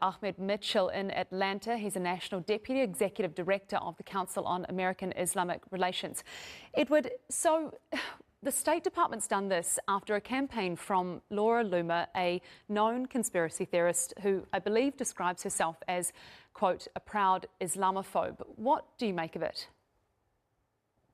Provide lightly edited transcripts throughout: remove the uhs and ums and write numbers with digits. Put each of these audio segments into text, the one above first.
Ahmed Mitchell in Atlanta. He's a National Deputy Executive Director of the Council on American-Islamic Relations. Edward, so the State Department's done this after a campaign from Laura Loomer, a known conspiracy theorist who I believe describes herself as, quote, a proud Islamophobe. What do you make of it?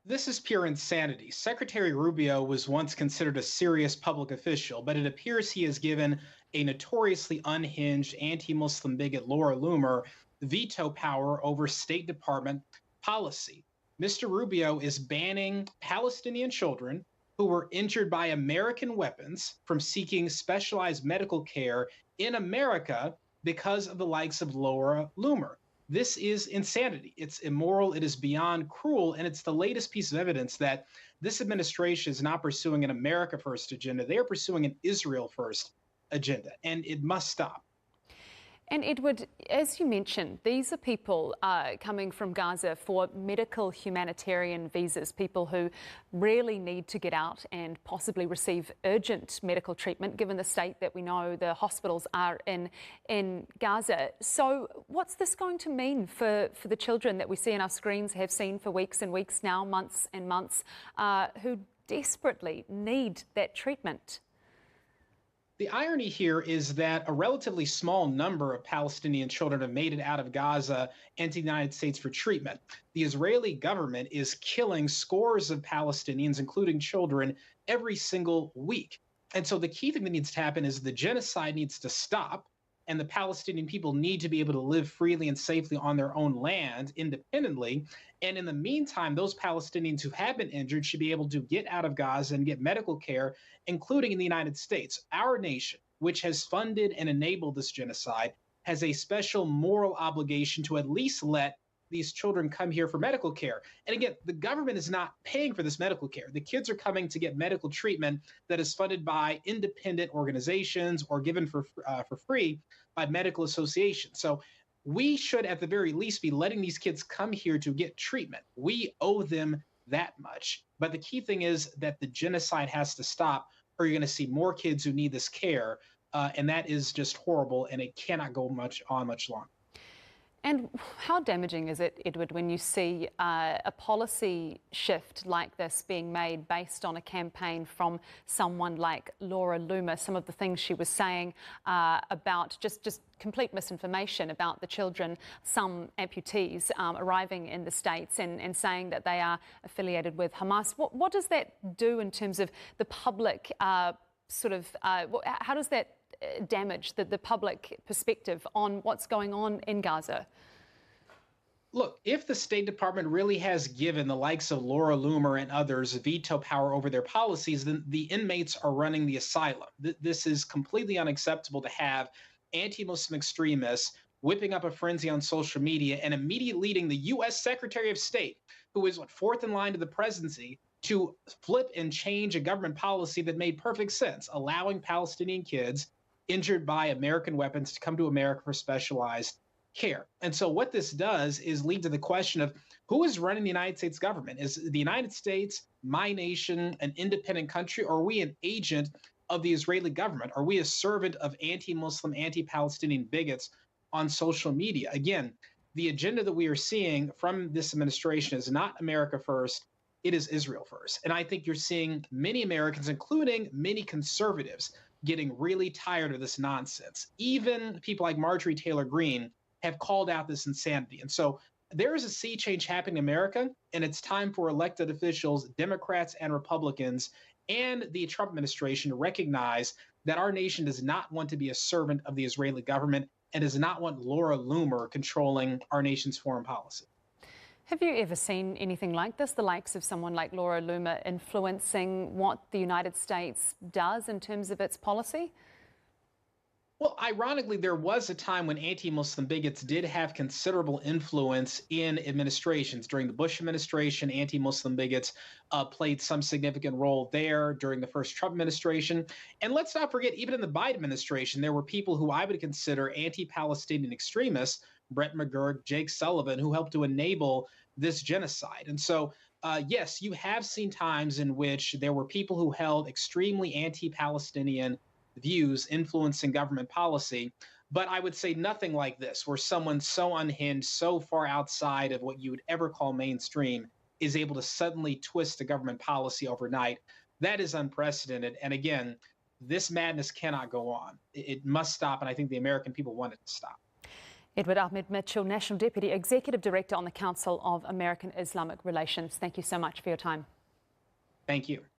This is pure insanity. Secretary Rubio was once considered a serious public official, but it appears he has given a notoriously unhinged anti-Muslim bigot, Laura Loomer, veto power over State Department policy. Mr. Rubio is banning Palestinian children who were injured by American weapons from seeking specialized medical care in America because of the likes of Laura Loomer. This is insanity. It's immoral. It is beyond cruel. And it's the latest piece of evidence that this administration is not pursuing an America first agenda. They are pursuing an Israel first agenda, and it must stop. And Edward, as you mentioned, these are people coming from Gaza for medical humanitarian visas, people who really need to get out and possibly receive urgent medical treatment, given the state that we know the hospitals are in Gaza. So what's this going to mean for the children that we see on our screens, have seen for weeks and weeks now, months and months, who desperately need that treatment? The irony here is that a relatively small number of Palestinian children have made it out of Gaza and to the United States for treatment. The Israeli government is killing scores of Palestinians, including children, every single week. And so the key thing that needs to happen is the genocide needs to stop, and the Palestinian people need to be able to live freely and safely on their own land independently. And in the meantime, those Palestinians who have been injured should be able to get out of Gaza and get medical care, including in the United States. Our nation, which has funded and enabled this genocide, has a special moral obligation to at least let these children come here for medical care. And again, the government is not paying for this medical care. The kids are coming to get medical treatment that is funded by independent organizations or given for free by medical associations. So we should, at the very least, be letting these kids come here to get treatment. We owe them that much. But the key thing is that the genocide has to stop, or you're going to see more kids who need this care. And that is just horrible, and it cannot go much longer. And how damaging is it, Edward, when you see a policy shift like this being made based on a campaign from someone like Laura Loomer, some of the things she was saying about just complete misinformation about the children, some amputees arriving in the States and saying that they are affiliated with Hamas. What does that do in terms of the public how does that damage the public perspective on what's going on in Gaza? Look, if the State Department really has given the likes of Laura Loomer and others veto power over their policies, then the inmates are running the asylum. This is completely unacceptable to have anti-Muslim extremists whipping up a frenzy on social media and immediately leading the U.S. Secretary of State, who is fourth in line to the presidency, to flip and change a government policy that made perfect sense, allowing Palestinian kids injured by American weapons to come to America for specialized care. And so what this does is lead to the question of who is running the United States government? Is the United States, my nation, an independent country, or are we an agent of the Israeli government? Are we a servant of anti-Muslim, anti-Palestinian bigots on social media? Again, the agenda that we are seeing from this administration is not America first, it is Israel first. And I think you're seeing many Americans, including many conservatives, getting really tired of this nonsense. Even people like Marjorie Taylor Greene have called out this insanity. And so there is a sea change happening in America, and it's time for elected officials, Democrats and Republicans, and the Trump administration to recognize that our nation does not want to be a servant of the Israeli government and does not want Laura Loomer controlling our nation's foreign policy. Have you ever seen anything like this, the likes of someone like Laura Loomer influencing what the United States does in terms of its policy? Well, ironically, there was a time when anti-Muslim bigots did have considerable influence in administrations. During the Bush administration, anti-Muslim bigots played some significant role there during the first Trump administration. And let's not forget, even in the Biden administration, there were people who I would consider anti-Palestinian extremists, Brett McGurk, Jake Sullivan, who helped to enable this genocide. And so, yes, you have seen times in which there were people who held extremely anti-Palestinian views influencing government policy. But I would say nothing like this, where someone so unhinged, so far outside of what you would ever call mainstream, is able to suddenly twist a government policy overnight. That is unprecedented. And again, this madness cannot go on. It must stop. And I think the American people want it to stop. Edward Ahmed Mitchell, National Deputy Executive Director on the Council of American Islamic Relations. Thank you so much for your time. Thank you.